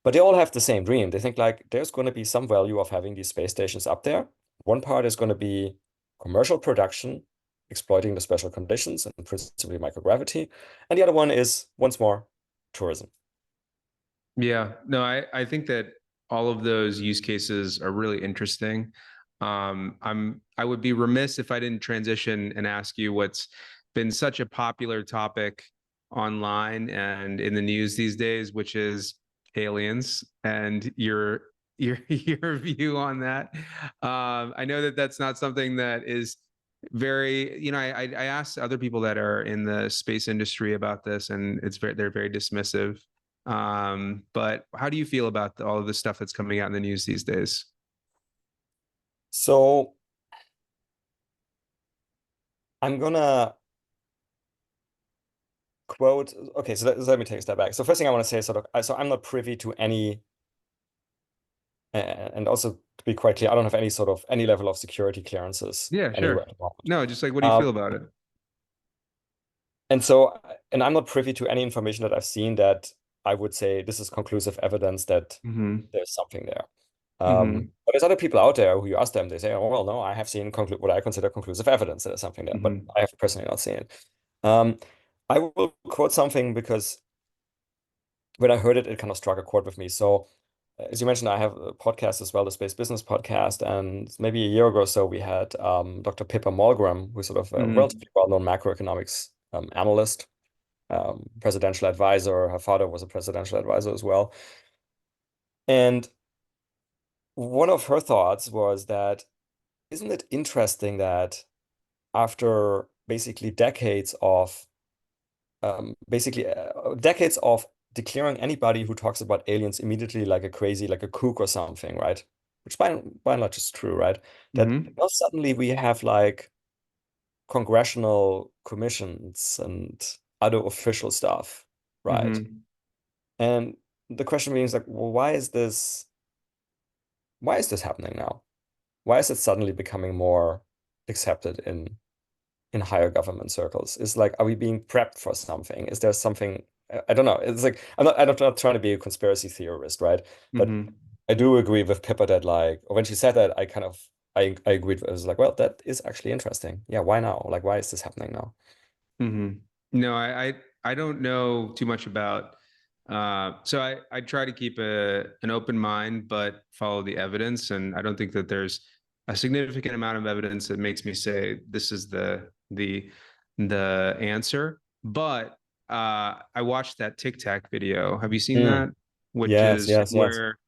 But they all have the same dream. They think like there's going to be some value of having these space stations up there. One part is going to be commercial production, exploiting the special conditions and principally microgravity. And the other one is, once more, tourism. Yeah, no, I think that all of those use cases are really interesting. I would be remiss if I didn't transition and ask you what's been such a popular topic online and in the news these days, which is aliens and your view on that. I know that that's not something that is very, I asked other people that are in the space industry about this, and they're very dismissive. But how do you feel about all of the stuff that's coming out in the news these days? So I'm gonna quote. Okay, so let me take a step back. So first thing I want to say is so I'm not privy to any, and also to be quite clear, I don't have any level of security clearances Yeah, anywhere sure. at the moment. No, just like, what do you feel Um, about it? and I'm not privy to any information that I've seen that I would say this is conclusive evidence that Mm-hmm. there's something there. Mm-hmm. But there's other people out there who you ask them, they say, oh, well, no, I have seen what I consider conclusive evidence that there's something there, but Mm-hmm. I have personally not seen it. Um, I will quote something because when I heard it, it kind of struck a chord with me. So, as you mentioned, I have a podcast as well, the Space Business Podcast, and maybe a year ago or so, we had Dr. Pippa Malmgren, who's sort of a Mm-hmm. relatively well-known macroeconomics analyst, presidential advisor. Her father was a presidential advisor as well. And one of her thoughts was that, isn't it interesting that after basically decades of declaring anybody who talks about aliens immediately like a crazy, like a kook or something, right? Which by and large is true, right? That now suddenly we have like congressional commissions and other official stuff, right? And the question being is like, well, why is this happening now? Why is it suddenly becoming more accepted in higher government circles? Is like, are we being prepped for something? Is there something? I don't know. It's like I'm not trying to be a conspiracy theorist, right? But I do agree with Pippa that like when she said that, I agreed. I was like, well, that is actually interesting. Yeah, why now? Like, why is this happening now? No, I don't know too much about. So I try to keep an open mind, but follow the evidence. And I don't think that there's a significant amount of evidence that makes me say this is the answer. But I watched that Tic Tac video. Have you seen that? Which Yes, is yes, yes. where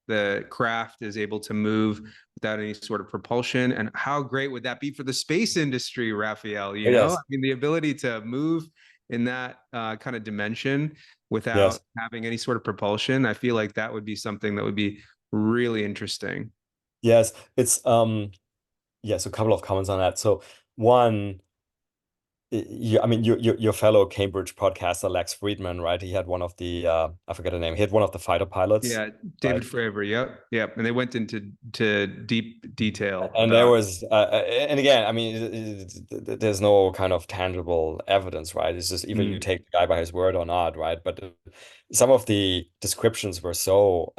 the craft is able to move without any sort of propulsion. And how great would that be for the space industry, Raphael? You know, Yes, I mean, the ability to move in that kind of dimension without yes. having any sort of propulsion. I feel like that would be something that would be really interesting. Yes, it's yes, a couple of comments on that. So one, I mean, your fellow Cambridge podcaster Lex Friedman, right? He had one of the I forget the name. He had one of the fighter pilots, Yeah, David right? Fravor. Yep. And they went into deep detail And there about. was, and again, I mean, there's no kind of tangible evidence, right? It's just either you take the guy by his word or not, right? But some of the descriptions were so,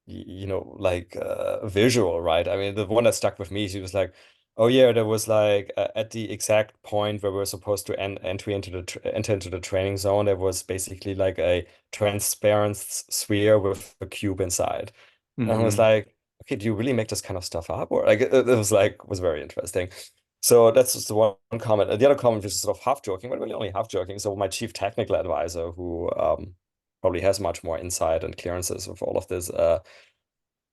like visual, right? I mean, the one that stuck with me, she was like, "Oh yeah, there was like at the exact point where we were supposed to enter into the training zone, there was basically like a transparent sphere with a cube inside." And I was like, okay, do you really make this kind of stuff up? Or like it was very interesting. So that's just the one comment. And the other comment was just sort of half joking, but really only half joking. So my chief technical advisor, who probably has much more insight and clearances of all of this,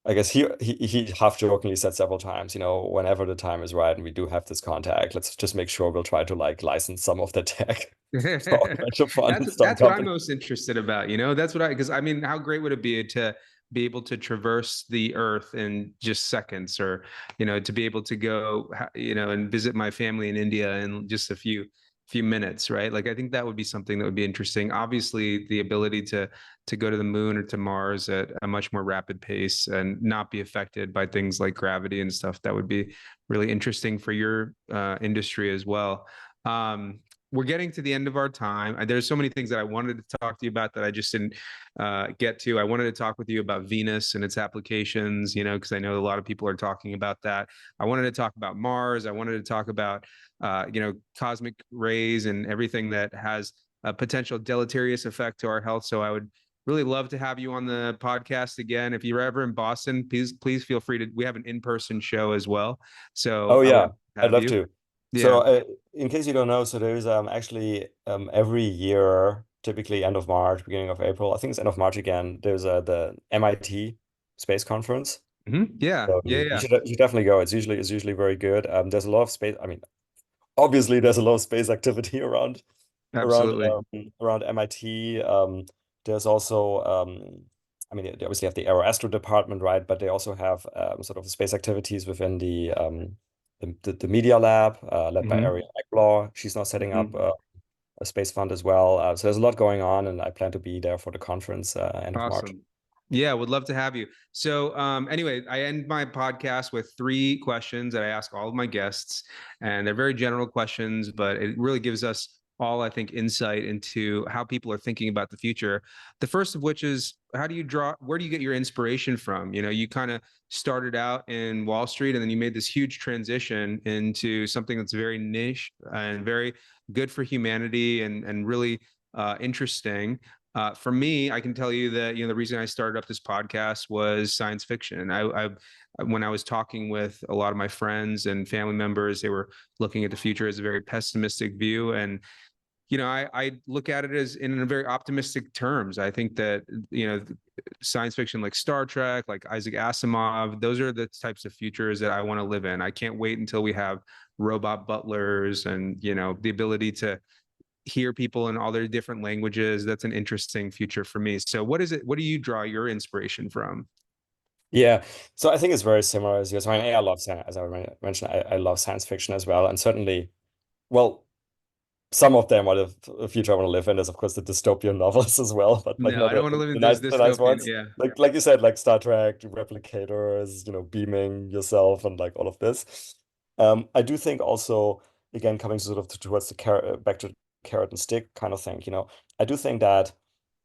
I guess he half jokingly said several times, whenever the time is right and we do have this contact, let's just make sure we'll try to like license some of the tech for a bunch of fun That's what I'm companies. most interested about. That's what because I mean, how great would it be to be able to traverse the earth in just seconds, or to be able to go and visit my family in India in just a few minutes, right? Like I think that would be something that would be interesting. Obviously, the ability to go to the moon or to Mars at a much more rapid pace and not be affected by things like gravity and stuff, that would be really interesting for your industry as well. We're getting to the end of our time. There's so many things that I wanted to talk to you about that I just didn't get to. I wanted to talk with you about Venus and its applications, because I know a lot of people are talking about that. I wanted to talk about Mars. I wanted to talk about, cosmic rays and everything that has a potential deleterious effect to our health. So I would really love to have you on the podcast again. If you're ever in Boston, please feel free to. We have an in-person show as well. So Oh I would yeah, I'd have love you. to. Yeah. So, in case you don't know, so there's actually every year, typically end of March, beginning of April, I think it's end of March again, there's the MIT Space Conference. Yeah. So you should definitely go. It's usually very good. There's a lot of space. I mean, obviously there's a lot of space activity around Absolutely. around MIT. There's also I mean, they obviously have the Aeroastro department, right? But they also have sort of space activities within the Media Lab, led by hmm Ariane Eckblaw. She's now setting up hmm a space fund as well. So there's a lot going on, and I plan to be there for the conference end of March. Awesome. Yeah, would love to have you. So, anyway, I end my podcast with 3 questions that I ask all of my guests, and they're very general questions, but it really gives us all, I think, insight into how people are thinking about the future. The first of which is, where do you get your inspiration from? You kind of started out in Wall Street and then you made this huge transition into something that's very niche and very good for humanity and really interesting. For me, I can tell you that, the reason I started up this podcast was science fiction. When I was talking with a lot of my friends and family members, they were looking at the future as a very pessimistic view. And I look at it as in a very optimistic terms. I think that, science fiction like Star Trek, like Isaac Asimov, those are the types of futures that I want to live in. I can't wait until we have robot butlers and, the ability to hear people in all their different languages. That's an interesting future for me. So what do you draw your inspiration from? Yeah, so I think it's very similar as yours. I mean, I love science, as I mentioned, I love science fiction as well. And certainly, well, some of them are the future I want to live in is, of course, the dystopian novels as well, but like No, not I don't want to live in this the nice dystopian. ones. Yeah, Like you said, like Star Trek, replicators, beaming yourself and like all of this. I do think also, again, coming sort of towards the carrot, back to carrot and stick kind of thing, I do think that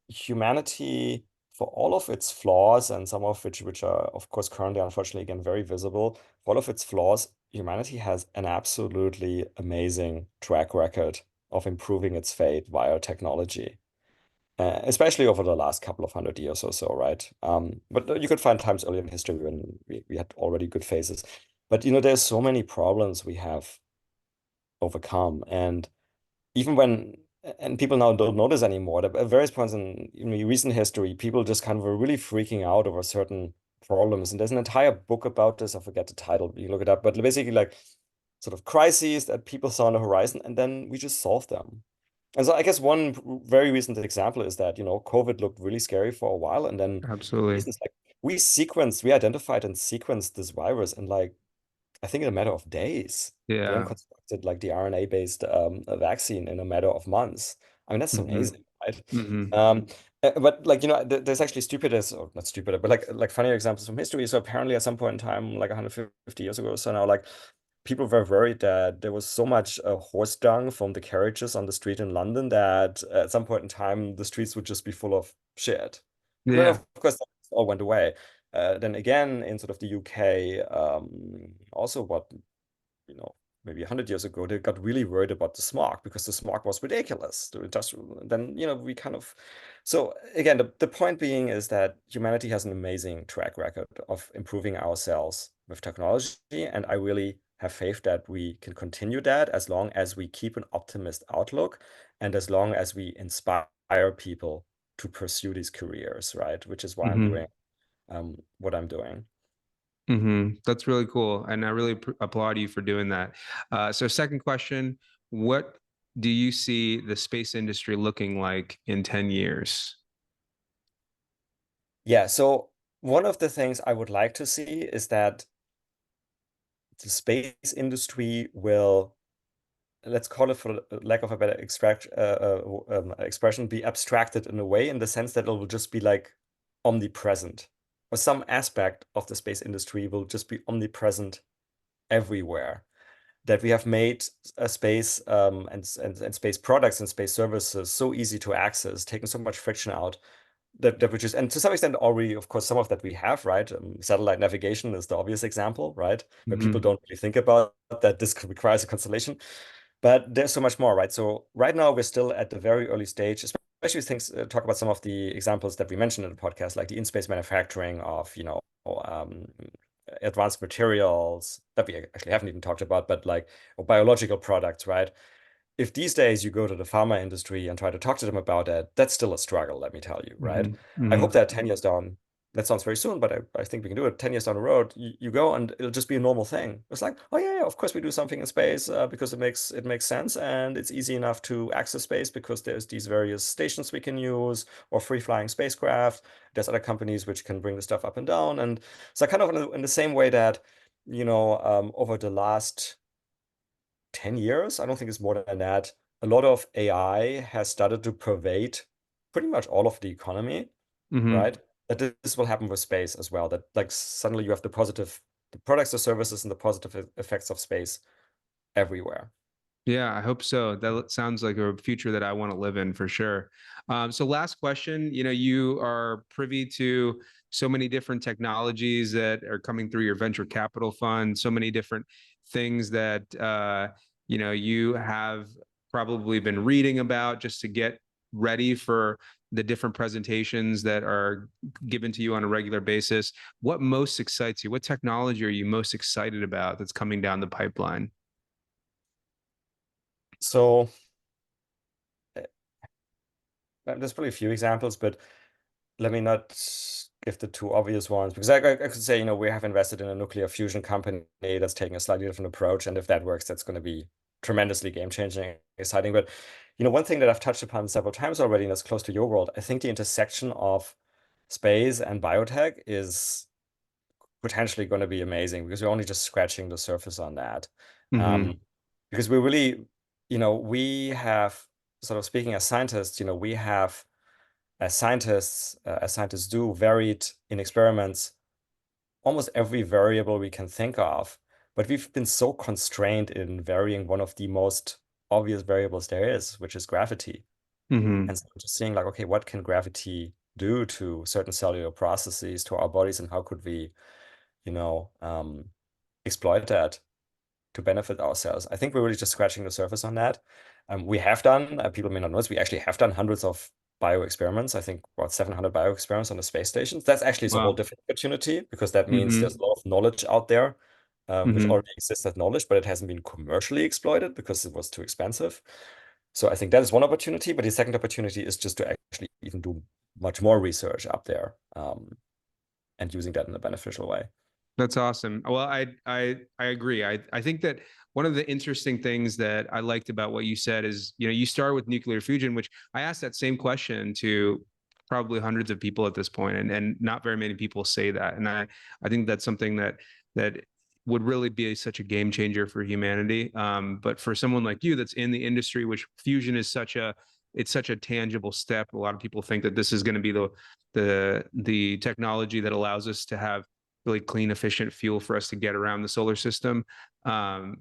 humanity, for all of its flaws, and some of which are, of course, currently, unfortunately, again, very visible, for all of its flaws, humanity has an absolutely amazing track record of improving its fate via technology, especially over the last couple of 100 years or so, right? But you could find times earlier in history when we had already good phases. But, there's so many problems we have overcome. And even when and people now don't notice anymore. At various points in recent history, people just kind of were really freaking out over certain problems. And there's an entire book about this. I forget the title. You look it up, but basically like sort of crises that people saw on the horizon, and then we just solved them. And so I guess one very recent example is that, COVID looked really scary for a while, and then absolutely. reasons like we identified and sequenced this virus in like I think in a matter of days, and then Yeah. constructed like the RNA-based vaccine in a matter of months. I mean, that's Hmm. amazing, right? Hmm. But like, there's actually stupidest, or not stupid, but like funny examples from history. So apparently at some point in time, like 150 years ago or so now, like people were worried that there was so much horse dung from the carriages on the street in London that at some point in time, the streets would just be full of shit. And then, Yeah. of course, that all went away. Then again, in sort of the UK, also what, you know, maybe 100 years ago, they got really worried about the smog because the smog was ridiculous. Then, we kind of. So again, the point being is that humanity has an amazing track record of improving ourselves with technology. And I really have faith that we can continue that as long as we keep an optimist outlook and as long as we inspire people to pursue these careers, right? Which is why I'm Hmm. doing what I'm doing. That's really cool. And I really applaud you for doing that. So second question, what do you see the space industry looking like in 10 years? Yeah, so one of the things I would like to see is that the space industry will, let's call it for lack of a better expression, be abstracted in a way, in the sense that it will just be like omnipresent, or some aspect of the space industry will just be omnipresent everywhere. That we have made a space and space products and space services so easy to access, taken so much friction out, that which is, and to some extent already, of course, some of that we have, right? Satellite navigation is the obvious example, right? Where people Hmm. don't really think about that this requires a constellation. But there's so much more, right? So right now we're still at the very early stage, especially things talk about some of the examples that we mentioned in the podcast, like the in-space manufacturing of, advanced materials that we actually haven't even talked about, but like biological products, right? If these days you go to the pharma industry and try to talk to them about that, that's still a struggle, let me tell you, right? Hmm. I Hmm. hope that 10 years down, that sounds very soon, but I think we can do it. 10 years down the road, you go and it'll just be a normal thing. It's like, oh yeah, of course we do something in space because it makes sense and it's easy enough to access space because there's these various stations we can use or free flying spacecraft. There's other companies which can bring the stuff up and down. And so kind of in the same way that, over the last 10 years, I don't think it's more than that, a lot of AI has started to pervade pretty much all of the economy, Hmm. right? That this will happen with space as well. That like suddenly you have the products, the services, and the positive effects of space everywhere. Yeah, I hope so. That sounds like a future that I want to live in for sure. So last question, you are privy to so many different technologies that are coming through your venture capital fund, so many different things that, you have probably been reading about just to get ready for the different presentations that are given to you on a regular basis, what most excites you? What technology are you most excited about that's coming down the pipeline? So there's probably a few examples, but let me not give the two obvious ones, because I could say, we have invested in a nuclear fusion company that's taking a slightly different approach. And if that works, that's going to be tremendously game-changing, exciting. But, one thing that I've touched upon several times already, and that's close to your world, I think the intersection of space and biotech is potentially going to be amazing, because we're only just scratching the surface on that. Because we really, we have, sort of speaking as scientists, we have, as scientists do, varied in experiments almost every variable we can think of, but we've been so constrained in varying one of the most obvious variables there is, which is gravity. And so just seeing like, okay, what can gravity do to certain cellular processes, to our bodies, and how could we, exploit that to benefit ourselves? I think we're really just scratching the surface on that. We have done, people may not know this, we actually have done hundreds of bio experiments. I think about 700 bio experiments on the space stations. That's actually a whole different opportunity, because that means there's a lot of knowledge out there, which already exists as knowledge, but it hasn't been commercially exploited because it was too expensive. So I think that is one opportunity, but the second opportunity is just to actually even do much more research up there, and using that in a beneficial way. That's awesome. Well, I agree. I think that one of the interesting things that I liked about what you said is, you start with nuclear fusion, which I asked that same question to probably hundreds of people at this point, and not very many people say that. And I think that's something that would really be such a game changer for humanity. But for someone like you that's in the industry, which fusion is such a tangible step. A lot of people think that this is going to be the technology that allows us to have really clean, efficient fuel for us to get around the solar system.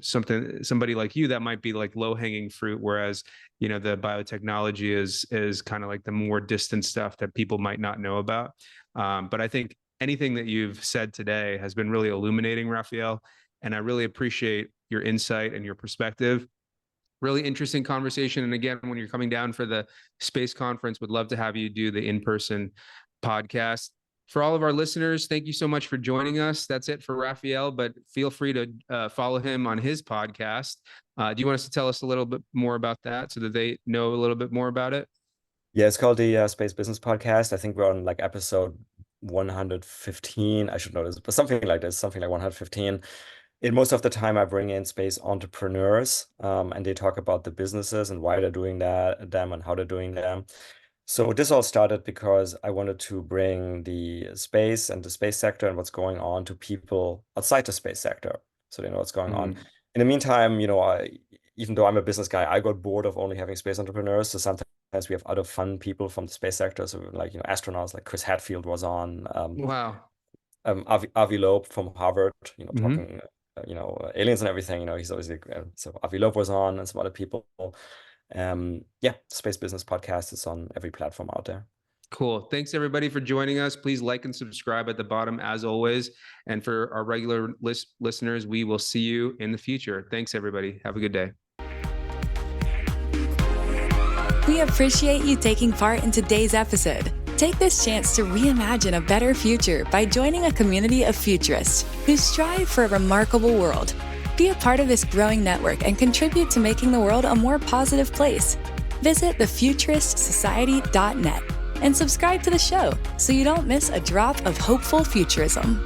Somebody like you, that might be like low-hanging fruit, whereas the biotechnology is kind of like the more distant stuff that people might not know about. But I think anything that you've said today has been really illuminating, Raphael, and I really appreciate your insight and your perspective. Really interesting conversation. And again, when you're coming down for the space conference, would love to have you do the in-person podcast. For all of our listeners, thank you so much for joining us. That's it for Raphael, but feel free to follow him on his podcast. Do you want us to tell us a little bit more about that so that they know a little bit more about it? Yeah, it's called the Space Business Podcast. I think we're on like episode 115. I should know this, but something like 115. Most of the time I bring in space entrepreneurs, and they talk about the businesses and why they're doing them and how they're doing them. So this all started because I wanted to bring the space and the space sector and what's going on to people outside the space sector, so they know what's going on. In the meantime, even though I'm a business guy, I got bored of only having space entrepreneurs. So sometimes we have other fun people from the space sector. So like, astronauts, like Chris Hadfield was on. Wow. Avi Loeb from Harvard, talking, aliens and everything. He's always so Avi Loeb was on, and some other people. Space Business Podcast is on every platform out there. Cool. Thanks everybody for joining us. Please like and subscribe at the bottom as always. And for our regular listeners, we will see you in the future. Thanks everybody. Have a good day. We appreciate you taking part in today's episode. Take this chance to reimagine a better future by joining a community of futurists who strive for a remarkable world. Be a part of this growing network and contribute to making the world a more positive place. Visit thefuturistsociety.net and subscribe to the show so you don't miss a drop of hopeful futurism.